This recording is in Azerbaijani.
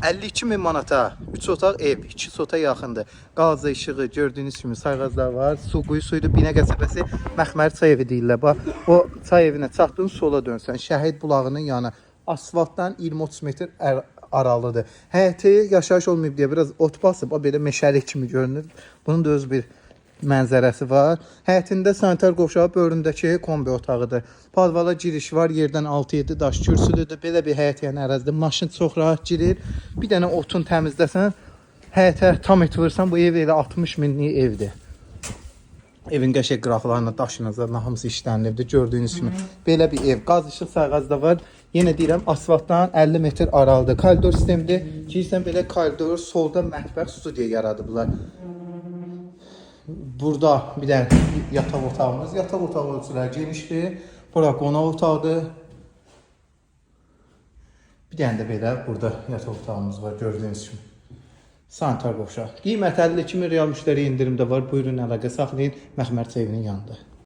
52.000 manata 3 otaq ev, 2 sota yaxındır. Qazı, işığı gördüyünüz kimi sayğaclar var. Su quyusuydu. Binə qəsəbəsi Məxməri çay evi deyirlər. Bax, o çay evinə çatdın, sola dönsən. Şəhid bulağının yanı. Asfaltdan 20-30 metr aralıdır. Həyəti yaşayış olmayıb deyə biraz ot basıb, belə meşəlik kimi görünür. Bunun da öz bir mənzərəsi var. Həyətində sanitar qovşağı bölümündəki kombi otağıdır. Padvala giriş var. Yerdən 6-7 daş kürsülüdür. Belə bir həyət yəni ərazidə maşın çox rahat girir. Bir dənə otun təmizləsən, həyətə tam et vursan, bu ev elə 60 minlik evdir. Evin qəşəng qıraqlarına, daşınacaqlarına hamısı işlənilibdir. Gördüyünüz kimi belə bir ev. Qaz işıq sayğacda var. Yenə deyirəm, asfaltdan 50 metr aralıdır. Koridor sistemidir. Girsən belə koridor, solda mətbəx, studiya yaradıblar. Burada bir dənə yataq otağımız. Yataq otağı ölçüləri genişdir. Bura qonaq otağıdır. Bir dənə də belə burada yataq otağımız var, gördüyünüz kimi. Sanitar qovşaq. Qiymət 52.000 real müştəri indirimdə var. Buyurun əlaqə saxlayın. Məxməri çay evinin yanında.